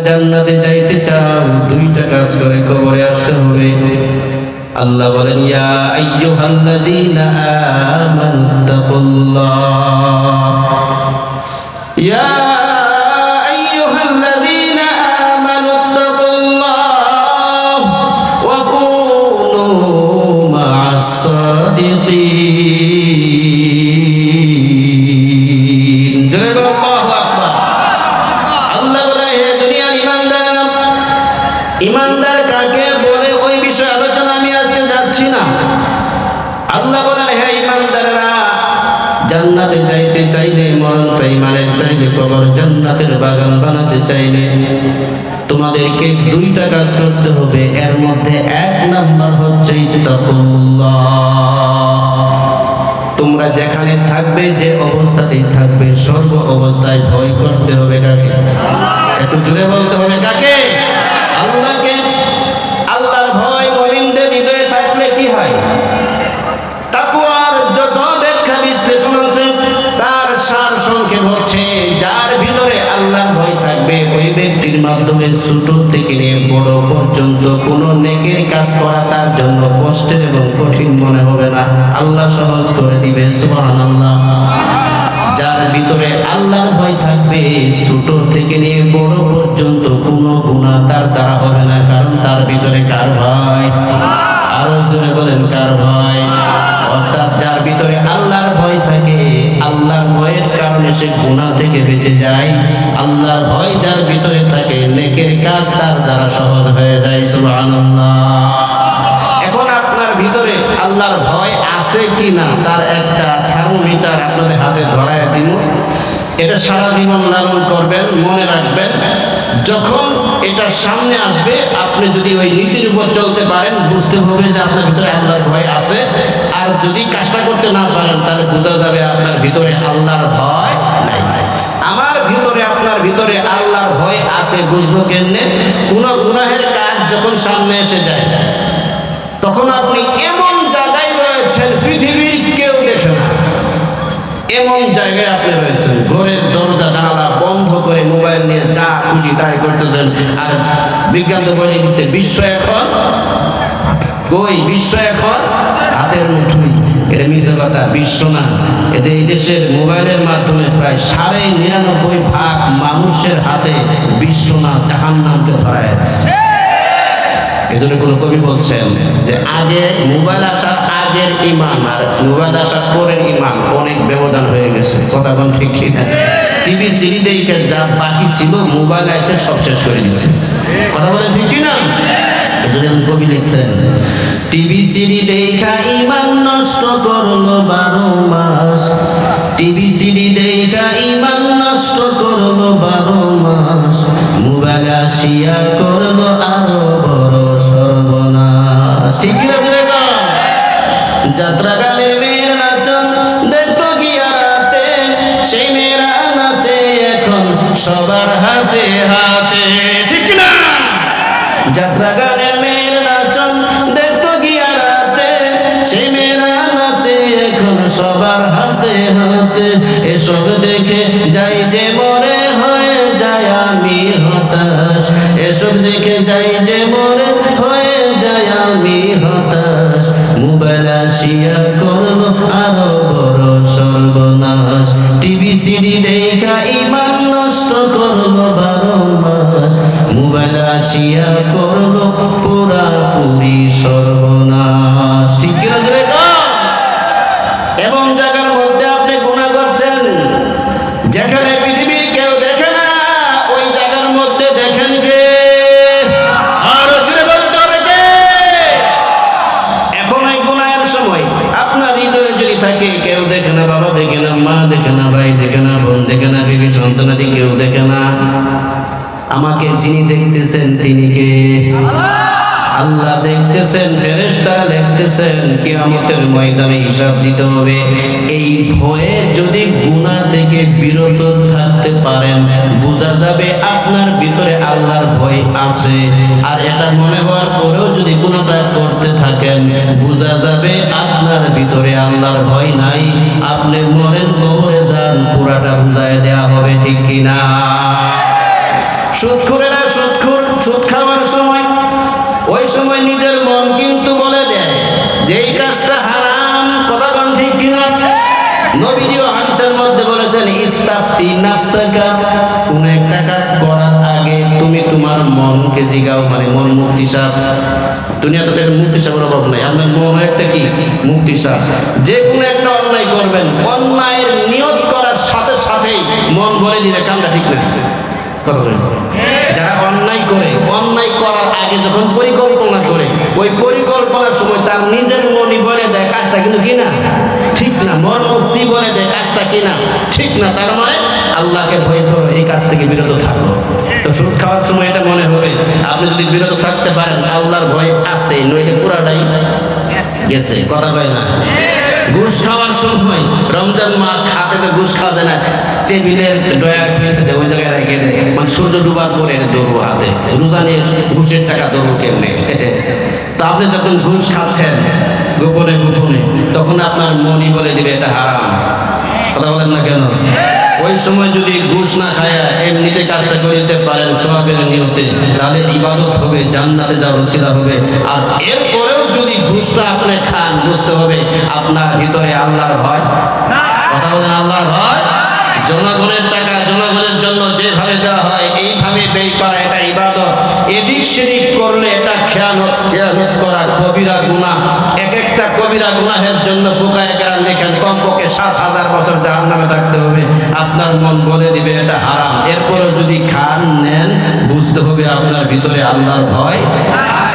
জান্নাতে যাইতে চাও দুইটা কাজ করে কবরে আসতে হবে। আল্লাহ বলেন ইয়া আইয়ুহাল্লাযীনা আমানুত্তাকুল্লাহ, ইয়া আইয়ুহাল্লাযীনা আমানুত্তাকুল্লাহ ওয়া কুনু মা'আস সাদিকিন। জোরে বলো আল্লাহু আকবার। আল্লাহ বলে হে দুনিয়ার ঈমানদাররা, ঈমানদার কাকে বলে ওই বিষয়ে আলোচনা আমি আজকে যাচ্ছি না। আল্লাহ বলেন হে ঈমানদাররা, জান্নাতে যাইতে চাইলে, মরণটা ঈমানের চাইলে, কবর জান্নাতের বাগান বানাতে চাইলে তোমাদেরকে দুইটা কাজ করতে হবে। এর মধ্যে এক নাম্বার হচ্ছে তাকুল্লাহ। তোমরা যেখানে থাকবে, যে অবস্থাতেই থাকবে, সর্ব অবস্থায় ভয় করতে হবে কাকে? একটু জোরে বলতে হবে কাকে? আল্লাহকে। আল্লাহর ভয় মুমিনদের হৃদয়ে থাকলে কি হয়? তাকওয়ার যত ব্যাখ্যা বিশ্লেষণ আছে তার সার সংক্ষেপ হচ্ছে, যার ভিতরে আল্লাহর ভয় থাকবে ওই ব্যক্তির মাধ্যমে ছোট থেকে নিয়ে বড় পর্যন্ত কোনো নেকের কাজ করা তার জন্য কষ্টের এবং কঠিন মনে হবে না। আল্লাহ সহজ করে দিবে। সুবহানাল্লাহ। যার ভিতরে আল্লাহর ভয় থাকবে ছোট থেকে নিয়ে বড় পর্যন্ত কোনো গুনাহ তার দ্বারা হবে না, কারণ তার ভিতরে কার ভয়? আরো জোরে বলেন কার ভয়? অর্থাৎ যার ভিতরে আল্লাহর ভয় থাকে, আল্লাহর ভয়ের কারণে সে গুনাহ থেকে বেঁচে যায়। আল্লাহর ভয় যার ভিতরে থাকে, নেকের কাজ তার দ্বারা সহজ হয়ে যায়। সুবহানাল্লাহ। এখন আপনার ভিতরে আল্লাহর ভয় আছে কিনা তার একটা থার্মোমিটার আপনাদের হাতে ধরায় দিন। এটা সারা জীবন লালন করবেন, মনে রাখবেন। যখন এটা সামনে আসবে, আপনি যদি ওই নীতির উপর চলতে পারেন, বুঝতে হবে যে আপনার ভিতরে আল্লাহর ভয় আছে। আর যদি কাজটা করতে না পারেন, তাহলে বোঝা যাবে আপনার ভিতরে আল্লাহর ভয় নাই। আমার ভিতরে, আপনার ভিতরে আল্লাহর ভয় আছে বুঝবো কেমনে? কোন গুনাহের কাজ যখন সামনে এসে যায়, তখন আপনি এমন জায়গায় রয়েছেন পৃথিবীর কেউ দেখে না, এমন জায়গায় আপনি রয়েছেন, ঘরের দরজা জানালা বন্ধ করে মোবাইল নিয়ে যা খুশি তাই করতেছেন। আর বিজ্ঞান তো বলে দিচ্ছে বিশ্ব এখন কই? বিশ্ব এখন হাতের মুঠোয়। এটা মিছে কথা, বিশ্ব না। এতে এই দেশের মোবাইলের মাধ্যমে প্রায় 99.5% মানুষের হাতে বিশ্ব না জাহান্নামকে ধরায় আছে। এজন্য কোন কবি বলছেন যে আগে মোবাইল আসার আগের ঈমান আর মোবাইল আসার পরের ঈমান অনেক ব্যবধান হয়ে গেছে। কথা কোন ঠিক ঠিক? টিভি সিডি দেখে যা বাকি ছিল মোবাইল এসে সব শেষ করে দিচ্ছে। কথা বলে ঠিক কি না? এজন্য কবি লিখছেন, টিভি সিডি দেখা ঈমান নষ্ট করলো 12 মাস, টিভি সিডি দেখা ঈমান নষ্ট করলো 12 মাস, মোবাইল আসিয়া করলো আরো বড় সর্বনাশ। ঠিক কি না? যাত্রা গানে মেয়ের নাচন দেখতো গিয়া রাতে, সেই মেয়েরা নাচে এখন সবার হাতে হাতে। ঠিক না? যাত্রা গানে মেয়ের নাচন দেখতো গিয়া রাতে, সেই মেয়েরা নাচে এখন সবার হাতে হাতে। এসব দেখে যাই যে মরে হয়ে যায় আমি হতাশ, এসব দেখে যাই যে মরে হয়ে যায় আমি হতাশ, মোবাইল আসিয়া করলো আরো বড় সর্বনাশ, টিভি সিডি দেখা ঈমান নষ্ট করলো 12 মাস, মোবাইল আসিয়া করলো পুরাপুরি সর্বনাশ। ঠিক কি না? এবং জায়গার মধ্যে আপনি গুনাহ করছেন যেখানে পৃথিবীর কেউ দেখে না, ওই জায়গার মধ্যে দেখেন কে? আরো জোরে বলতে হবে কে? এখন এই গুনাহের সময় আপনার হৃদয়ে যদি থাকে কেউ দেখে না, বাবা দেখে না, মা দেখে না, ভাই দেখে না, বোন দেখে না, বিবি সন্তানাদি কেউ দেখে না, আমাকে যিনি দেখতেছেন তিনি কে? আল্লাহ দেখতেছেন, ফেরেশতারা দেখতেছেন। কিয়ামতের ময়দানে হিসাব দিতে হবে। এই ভয়ে যদি গুনাহ থেকে বিরত থাকতে পারেন, বোঝা যাবে আপনার ভিতরে আল্লাহর ভয় আছে। আর এটা মনে হওয়ার পরেও যদি গুনাহটা করতে থাকেন, বোঝা যাবে আপনার ভিতরে আল্লাহর ভয় নাই। আপনি মরেন, কবরে যান, পুরাটা বুঝায় দেয়া হবে। ঠিক কিনা? সুদ করে না কাজটা হারাম। কথা বলেন ঠিক কিনা? নবীজিও হাদিসের মধ্যে বলেছেন ইস্তাফতি নাফসাকা, কোন একটা কাজ করার আগে তুমি তোমার মনকে জিগাও, মানে মন মুক্তি শ্বাস। দুনিয়াতে তো মুক্তি শ্বাসের অভাব নাই, আপনার মন একটা কি মুক্তি শ্বাস। যে কোনো একটা অন্যায় করবেন, অন্যায়ের নিয়ত করার সাথে সাথেই মন বলে দিবে কামটা ঠিক না। কথা বলেন, যারা অন্যায় করে, অন্যায় করার আগে যখন পরিকল্পনা করে, ওই পরিকল্পনার সময় তার নিজের মনই বলে দেয় কাজটা কিন্তু কিনা ঠিক না, মন মুক্তি বলে দেয় কাজটা কিনা ঠিক না। তার মানে আল্লাহকে ভয় করো, এই কাজ থেকে বিরত থাকো। তো সুদ খাওয়ার সময় এটা মনে হবে, আপনি যদি বিরত থাকতে পারেন আল্লাহর ভয় আছে, নইলে পুরাটাই গেছে। কথা কয় না? ঘুষ খাওয়ার সময়, রমজান মাস হাতে তো ঘুষ খাওয়া যায় না, টেবিলের ডয়ার ফেলতে দেয়, ওই জায়গায় রেখে দেয়, মানে সূর্য ডুবার পরে ধরবো হাতে, রোজা নিয়ে ঘুষের টাকা ধরবো কেমনে? তো আপনি যখন ঘুষ খাচ্ছেন গোপনে গোপনে, তখন আপনার মনই বলে দিবে এটা হারাম। কথা বলেন না কেন? ওই সময় যদি ঘুষ না খায় এমনিতে কাজটা করে দিতে পারেন সওয়াবের নিয়তে, তাহলে ইবাদত হবে, জান্নাতে যাওয়ার ওসিলা হবে। আর এরপরেও যদি ঘুষটা আপনি খান, বুঝতে হবে আপনার ভিতরে আল্লাহর ভয়। কথা বলেন, আল্লাহর ভয়। জনগণের টাকা জনগণের জন্য যেভাবে দেওয়া হয় এইভাবে ব্যয় করা, এটা ইবাদত। এদিক সেদিক করলে এটা খেয়ানত করা কবিরা গুনাহ। এক একটা কবিরা গুনাহের জন্য ফুকায়ে কেরাম লেখেন কমপক্ষে ৭,০০০ বছর জাহান্নামে থাকতে হবে। আপনার মন বলে দিবে এটা হারাম। এরপরেও যদি খান নেন, বুঝতে হবে আপনার ভিতরে আল্লাহর ভয়।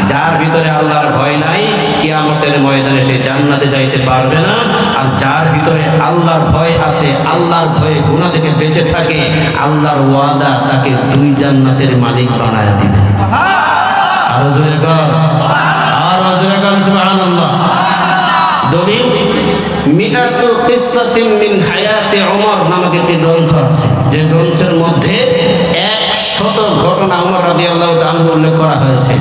যার ভিতরে আল্লাহর ভয় নাই, কিয়ামতের ময়দানে সে জান্নাতে যাইতে পারবে না। আর যার ভিতরে আল্লাহর ভয় আছে, আল্লাহর ভয়ে গুনাহ থেকে বেঁচে থাকে, আল্লাহর ওয়াদা তাকে ২ জান্নাতের মালিক বানায় দিবে। আরো জোরে কর, আরো জোরে কর সুবহানাল্লাহ। দলিল মিআতু কিসসাতিন মিন হায়াতি ওমর নামক একটি গ্রন্থ আছে, যে গ্রন্থের মধ্যে ১০০ ঘটনা ওমর রাদিয়াল্লাহু তাআলা উল্লেখ করা হয়েছে।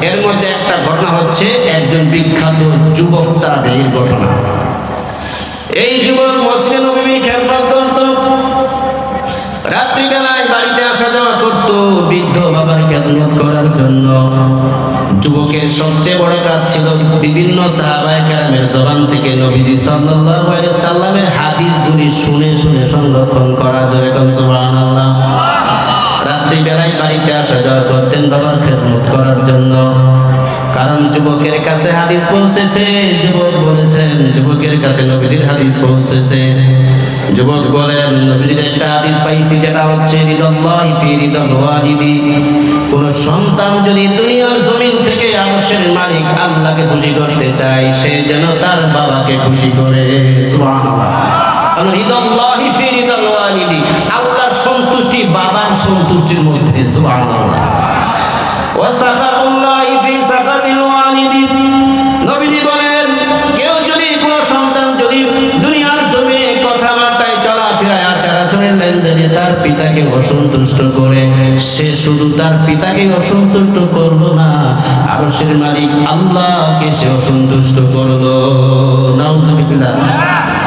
এর মধ্যে একটা ঘটনা হচ্ছে একজন বিখ্যাত যুবক তাবেঈর ঘটনা। এই যুবক মসজিদে নববীর খেদমত করত, রাত্রিবেলায় বাড়িতে আসা যাওয়া করত বৃদ্ধ বাবার খেদমত করার জন্য। যুবকের সবচেয়ে বড় কাজ ছিল বিভিন্ন সাহাবায়ে কেরামের জবান থেকে নবীজি সাল্লাল্লাহু আলাইহি সাল্লামের হাদিসগুলি শুনে শুনে সংরক্ষণ করা। জোরে কোন সুবহানাল্লাহ। রাত্রিবেলায় বাড়িতে আসা যাওয়া করতেন বাবার খেদমত করার জন্য, কারণ যুবকের কাছে হাদিস পৌঁছেছে। যুবক বলেছেন যুবকের কাছে নবীজির হাদিস পৌঁছেছে। যুবক বলেন নবীজির একটা হাদিস পাইছি, যেটা হচ্ছে রিদাল্লাহি ফি রিদাল ওয়ালিদি। কোন সন্তান যদি দুনিয়ার জমিন থেকে আরশের মালিক আল্লাহকে খুশি করতে চায়, সে যেন তার বাবাকে খুশি করে। সুবহানাল্লাহ। রিদাল্লাহি ফি রিদাল ওয়ালিদি, আল্লাহর সন্তুষ্টি বাবার সন্তুষ্টির মধ্যে। সুবহানাল্লাহ। ওয়া সাখাতুল্লাহি ফি সাখাতিল ওয়ালিদি। নবীজি বলেন কেউ যদি কোন সন্তান যদি দুনিয়ার জমিনে কথাবার্তায় চলাফেরায় আচার আচরণের লেনদেনে তার পিতাকে অসন্তুষ্ট করে, সে শুধু তার পিতাকে অসন্তুষ্ট করলো না, আরশের মালিক আল্লাহকে সে অসন্তুষ্ট করলো। নাউজুবিল্লাহ।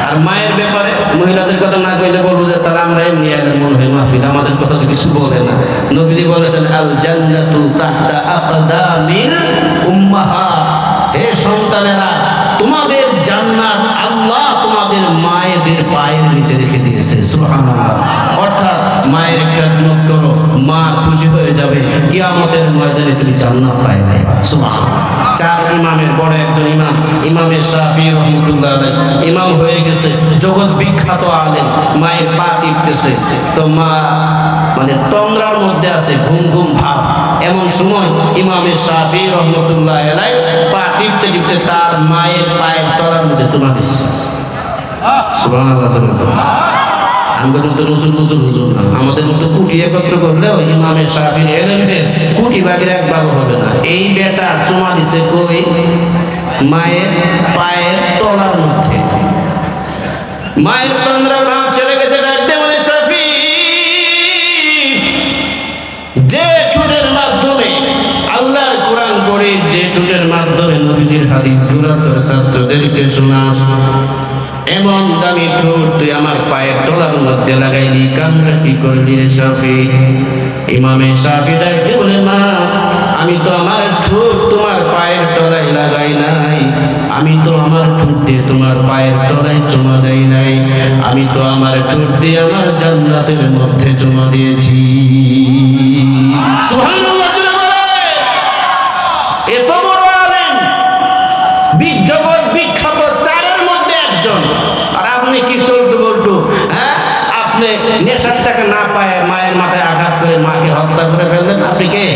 আর মায়ের ব্যাপারে মহিলাদের কথা না কইলে বলবো যে তারা আমরা এমনি মনে হয় মাহফিল, আমাদের কথা তো কিছু বলে না। নবীজি বলেছেন আল জান্নাতু তাহতা আকদামিল উম্মাহাত। হে সন্তানেরা, তোমাদের জান্নাত আল্লাহ তোমাদের মায়েদের পায়ের নিচে রেখে দিয়েছে। সুবহানাল্লাহ। অর্থাৎ মায়ের খেদমত করো, মা খুশি হয়ে যাবে, কিয়ামতের ময়দানে তুমি জান্নাত পাই যাবে। সুবহানাল্লাহ। 4 ইমামের বড় একজন ইমাম, ইমামে শাফিঈ রাহমাতুল্লাহ আলাইহি ইমাম হয়ে গেছে, জগৎ বিখ্যাত আলেম। মায়ের পা টিপতেছে, তো মা মানে তন্দ্রার মধ্যে আছে, ঘুম ঘুম ভাব। এমন সময় ইমামে শাফিঈ রাহমাতুল্লাহ আলাইহি পা টিপতে টিপতে তার মায়ের পায়ের তলার মধ্যে চুমা দিচ্ছে। সুবহানাল্লাহ। আমাদের মতো নজর হুজুর না, আমাদের মতো কুটি একত্র করলে ওই ইমামে শাফিঈ এলেমদের কুটি ভাগের এক ভাগ হবে না। এই বেটা চুমা দিছে কই? মায়ের পায়ের তলার মধ্যে। মায়ের তন্দ্রার ভাব ছেড়ে গেছে, ডাকতে বলে শাফিঈ, যে ঠোঁটের মাধ্যমে আল্লাহর কোরআন পড়ে, যে ঠোঁটের মাধ্যমে নবীজির হাদিসগুলো তোর ছাত্রদেরকে শোনাস, এমন দামি ঠোঁট তুই আমার পায়ের তলার মধ্যে লাগাইলি, কান্না কি করলি রে শাফিঈ? ইমামে শাফিঈ ডাকতে বলে মা, আমি তো আমার ঠোঁট তোমার পায়ের তলায় লাগাই নাই, আমি আমি তো আমার ঠোঁট দিয়ে তোমার পায়ের তলায় চুমা দেই নাই, আমি তো আমার ঠোঁট দিয়ে আমার জান্নাতের মধ্যে চুমা দিয়েছি। সুবহানাল্লাহ। এত বড় আলেম, জগৎ বিখ্যাত চারের মধ্যে একজন, আর আপনি কি চলতে বলতো? হ্যাঁ, আপনি নেশার টাকা না পায় মায়ের মাথায় আঘাত করে মাকে হত্যা করে ফেললেন। আপনি কে?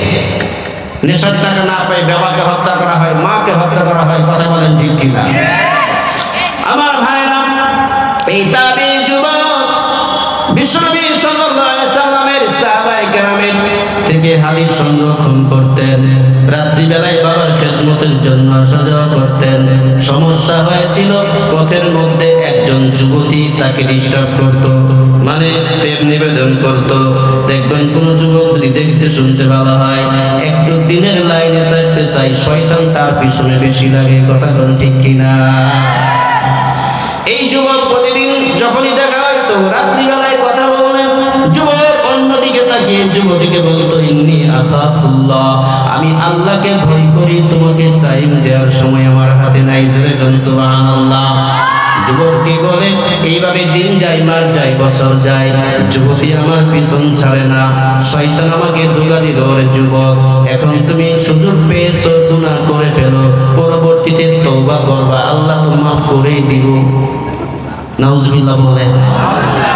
নেশার টাকা না পায় বাবাকে হত্যা করা হয়, মাকে হত্যা করা হয়। কথা বলেন ঠিক কিনা? আমার ভাইরা, এই তাবিঈ যুবক বিশ্বনবী সাল্লাল্লাহু আলাইহি সাল্লামের সাহাবায়ে কেরামের থেকে হাদিস সংরক্ষণ করতেন, রাত্রিবেলায় বাবার খেদমতের জন্য আসা যাওয়া করতেন। সমস্যা হয়েছিল, পথের মধ্যে একজন যুবতী তাকে ডিস্টার্ব করত, মানে প্রেম নিবেদন করত। দেখবেন কোন যুবক যদি দেখতে শুনতে ভালো হয়, একটু দিনের লাইনে থাকতে চাই, শয়তান তার পিছনে বেশি লাগে। কথা বলেন ঠিক কিনা? এই যুবক প্রতিদিন যখনই দেখা হয়তো রাত্রিবেলায় কথা বললেন, যুবক অন্যদিকে তাকিয়ে যুবতীকে বলতো, ইন্নী আখাফুল্লাহ, আমি আল্লাহকে ভয় করি, তোমাকে টাইম দেওয়ার সময় আমার হাতে নাই। সুবহানাল্লাহ। যুবকটি বলে, এইভাবে দিন যায়, মাস যায়, বছর যায়, যুবতী আমার পিছন ছাড়ে না, শয়তান আমাকে ধোঁকা দিল। ওরে যুবক, এখন তুমি সুযোগ পেয়েছো, গুনাহ করে ফেলো, পরবর্তীতে তওবা করবা, আল্লাহ তো মাফ করেই দিব। নাউজুবিল্লাহ বলে।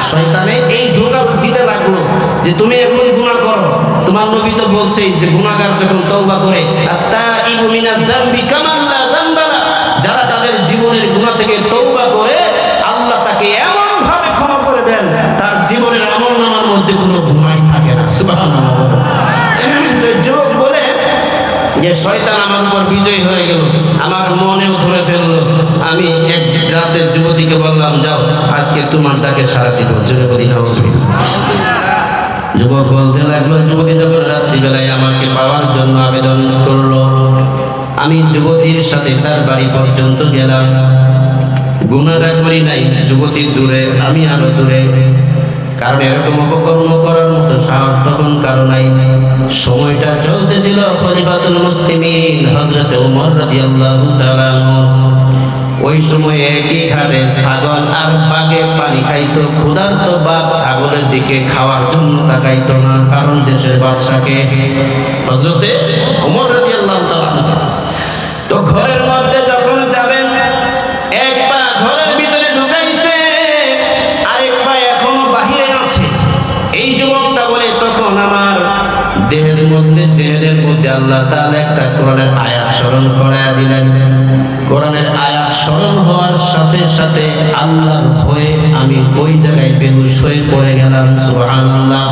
শয়তানে এই ধোঁকা দিতে লাগলো যে তুমি এখন গুনাহ করো, তোমার নবী তো বলছেই যে গুনাহগার যখন তওবা করে, আত-তাইবু মিনাজ যামবি কামান লা যামবা লা, যারা তাদের জীবনের গুনাহ থেকে তওবা করে আল্লাহ তাকে এমন ভাবে ক্ষমা করে দেন, তার জীবনের আমলনামার মধ্যে কোনো গুনাহই থাকে না। সুবহানাল্লাহ। যুবক বলে যে শয়তান আমার উপর বিজয়ী হয়ে গেল, আমার মনেও ধরে ফেললো। আমি এক রাতে যুবতীকে বললাম, যাও আজকে তোমার ডাকে সাড়া দিব। জোরে বলি নাউজুবিল্লাহ। যুবক বলতে লাগলো, যুবতী যখন রাত্রিবেলায় আমাকে পাওয়ার জন্য আবেদন করলো, আমি যুবতীর সাথে তার বাড়ি পর্যন্ত গেলাম। গুনাহটা করি নাই, যুবতীর দূরে, আমি আরো দূরে, কারণ এরকম অপকর্ম করার মতো সাহস তখন কারো নাই। সময়টা চলতেছিল খলিফাতুল মুসলিমিন হযরত ওমর রাদিয়াল্লাহু তাআলা আনহু। ওই সময় একই ঘাটে ছাগল আর বাঘে পানি খাইতো। ক্ষুধার্ত বাঘ ছাগলের দিকে খাওয়ার জন্য তাকাইতো না, কারণ দেশের বাদশাকে হযরতে ওমর রাদিয়াল্লাহু তাআলা। তো ঘরের মধ্যে যখন যাবেন, এক পা ঘরের ভিতরে ঢুকাইছে, আরেক পা এখনো বাহিরে আছে। এই যুবকটা বলে, তখন আমার দেহের মধ্যে, চেহারের মধ্যে আল্লাহ তাআলা একটা কোরআনের আয়াত স্মরণ করায়া দিলেন। কোরআনের আয়াত স্মরণ হওয়ার সাথে সাথে আল্লাহর ভয়ে আমি ওই জায়গায় বেহুশ হয়ে পড়ে গেলাম। সুবহানাল্লাহ।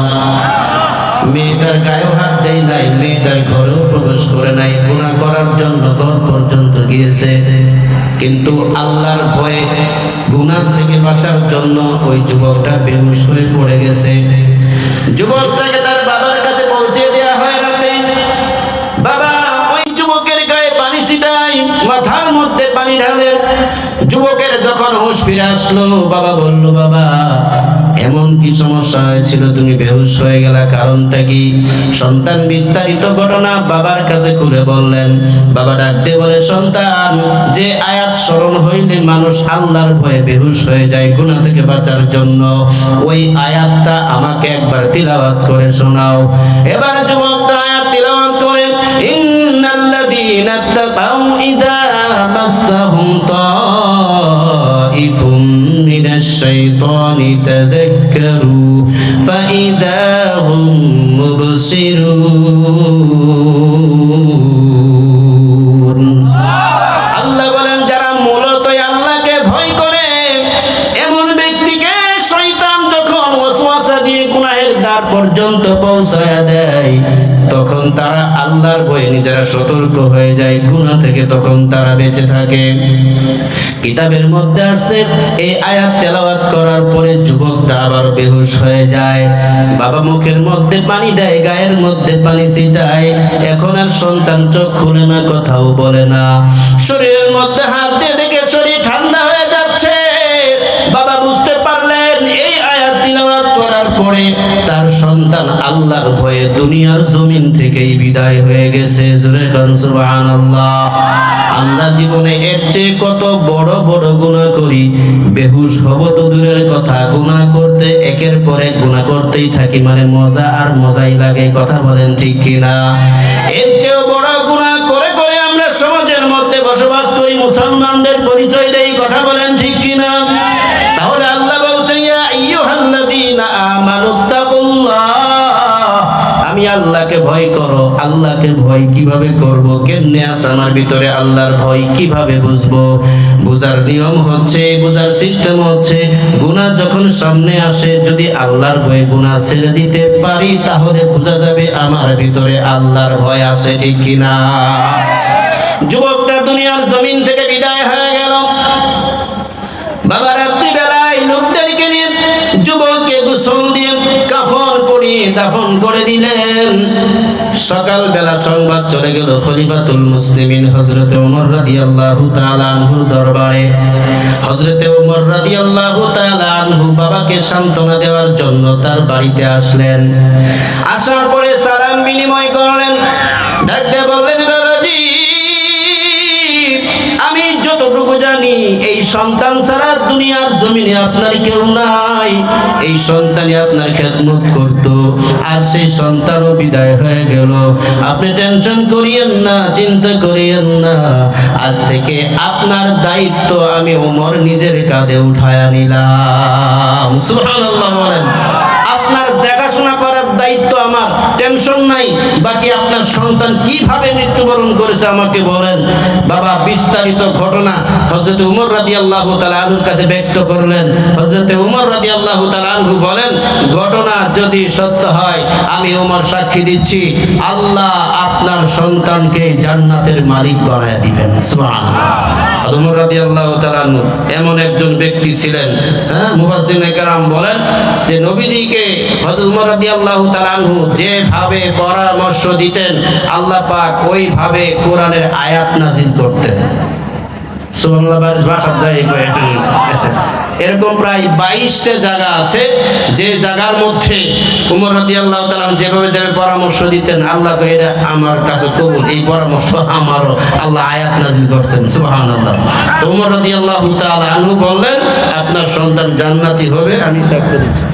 মেয়েটার গায়েও হাত দেয় নাই, মেয়েটার ঘরেও প্রবেশ করে নাই, গুনাহ করার জন্য ঘর পর্যন্ত গিয়েছে, কিন্তু আল্লাহর ভয়ে গুনাহ থেকে বাঁচার জন্য ওই যুবকটা বেহুশ হয়ে পড়ে গেছে। যুবকটাকে তার বাবার কাছে পৌঁছে দেওয়া হয় রাতে। বাবা ওই যুবকের গায়ে পানি ছিটায়, মাথার মধ্যে পানি ঢালে। যুবকের যখন হুঁশ ফিরে আসলো, বাবা বলল, বাবা এমন কি সমস্যা হয়েছিল তুমি বেহুশ হয়ে গেলা, কারণটা কি? সন্তান বিস্তারিত ঘটনা বাবার কাছে খুলে বললেন। বাবা ডাক দিয়ে বলে, সন্তান, যে আয়াত স্মরণ হইলে মানুষ আল্লাহর ভয়ে বেহুশ হয়ে যায় গুনাহ থেকে বাঁচার জন্য, ওই আয়াতটা আমাকে একবার তিলাওয়াত করে শোনাও। এবার যুবকটা আয়াত তিলাওয়াত করে, ইন্নাল্লাযীনা তাকাউ ইযা মাসসাহুম তাইফুম মিনাশ শাইতানি তাযাক্কারু ফাইযা হুম মুবসিরুন। আল্লাহ বলেন, যারা মূলত আল্লাহকে ভয় করে, এমন ব্যক্তিকে শয়তান যখন ওয়াসওয়াসা দিয়ে গুনাহের দ্বার পর্যন্ত পৌঁছায়া দেয়, তখন তারা আল্লাহর ভয়ে নিজেরা সতর্ক হয়ে যায়, গুনাহ থেকে তখন তারা বেঁচে থাকে। কিতাবের মধ্যে আছে, এই আয়াত তেলাওয়াত করার পরে যুবকটা আবার বেহুশ হয়ে যায়। বাবা মুখের মধ্যে পানি দেয়, গায়ের মধ্যে পানি ছিটায়, এখন আর সন্তান চোখ খুলে না, কথাও বলে না। শরীরের মধ্যে হাত দিয়ে দেখে শরীর ঠান্ডা হয়ে যাচ্ছে। বাবা বুঝতে পারলেন এই আয়াত তিলাওয়াত করার পর পরে তার সন্তান আল্লাহর ভয়ে দুনিয়ার জমিন থেকেই বিদায় হয়ে গেছে। জোরে কান সুবহানাল্লাহ। আমরা জীবনে এর চেয়ে কত বড় বড় গুনাহ করি, বেহুশ হব তো দূরের কথা, গুনাহ করতে একের পর এক গুনাহ করতেই থাকি, মানে মজা আর মজাই লাগে। কথা বলেন ঠিক কিনা? এর চেয়েও বড় গুনাহ করে করে আমরা সমাজের মধ্যে বসবাস করি, মুসলমানদের পরিচয় দেই। কথা বলেন ঠিক কিনা? তাহলে আল্লাহ বলছেন, ইয়া আইয়ুহাল্লাযীনা আমানুত্তাকুল্লাহ, আমি আল্লাহকে ভয় করো। আল্লাহকে ভয় কিভাবে করব? কেমনে আছে আমার ভিতরে আল্লাহর ভয়, কিভাবে বুঝবো? বুঝার নিয়ম হচ্ছে, বুঝার সিস্টেম হচ্ছে, গুনাহ যখন সামনে আসে যদি আল্লাহর ভয়ে গুনাহ ছেড়ে দিতে পারি তাহলে বোঝা যাবে আমার ভিতরে আল্লাহর ভয় আছে। ঠিক কিনা? যুবকটা দুনিয়ার জমিন থেকে বিদায় হয়ে গেল। বাবা রাত্রিবেলায় লোকদেরকে নিয়ে যুবককে গোসল দিয়ে কাফন পরিয়ে দাফন করে দিলেন। সকালবেলা সংবাদ চলে গেল খলিফাতুল মুসলিমিন হযরতে ওমর রাদিয়াল্লাহু তাআলা আনহুর দরবারে। হযরতে ওমর রাদিয়াল্লাহু তাআলা আনহু বাবাকে সান্ত্বনা দেওয়ার জন্য তার বাড়িতে আসলেন। আসার পরে সালাম বিনিময় করলেন, ডাকতে বললেন, বাবাজি, আমি যতটুকু জানি এই সন্তান ছাড়া দুনিয়ার জমিনে আপনার কেউ নাই। এই সন্তানই আপনার খেদমত করত, আজ সেই সন্তানও বিদায় হয়ে গেল। আপনি টেনশন করিয়েন না, চিন্তা করিয়েন না, আজ থেকে আপনার দায়িত্ব আমি ওমর নিজের কাঁধে উঠায়া নিলাম। সুবহানাল্লাহ বলেন। আপনার দেখাশোনা করার দায়িত্ব আমার, টেনশন নাই। বাকি আপনার সন্তান কিভাবে মৃত্যুবরণ করেছে আমাকে বলেন। বাবা বিস্তারিত ঘটনা হযরত ওমর রাদিয়াল্লাহু তাআলা আনহুর কাছে ব্যক্ত করলেন। হযরত ওমর রাদিয়াল্লাহু তাআলা আনহু বলেন, ঘটনা যদি সত্য হয় আমি ওমর সাক্ষী দিচ্ছি, আল্লাহ আপনার সন্তানকে জান্নাতের মালিক বানায় দিবেন। সুবহানাল্লাহ। ওমর রাদিয়াল্লাহু তাআলা আনহু এমন একজন ব্যক্তি ছিলেন, মুফাসসিরিনে কেরাম বলেন যে নবীজিকে হযরত ওমর রাদিয়াল্লাহু তাআলা আনহু যেভাবে পরামর্শ দিতেন আল্লাহ পাক ওইভাবে কোরআনের আয়াত নাযিল করতেন। সুবহানাল্লাহ। ভাষা যায় এরকম প্রায় 22টা জায়গা আছে যে জায়গার মধ্যে ওমর রাদিয়াল্লাহু তাআলা যেভাবে যেভাবে পরামর্শ দিতেন আল্লাহ কই এটা আমার কাছে কবুল, এই পরামর্শ আমারও, আল্লাহ আয়াত নাযিল করছেন। সুবহানাল্লাহ। ওমর রাদিয়াল্লাহু তাআলা আনহু বললেন, আপনার সন্তান জান্নাতি হবে, আমি সাক্ষ্য দিচ্ছি।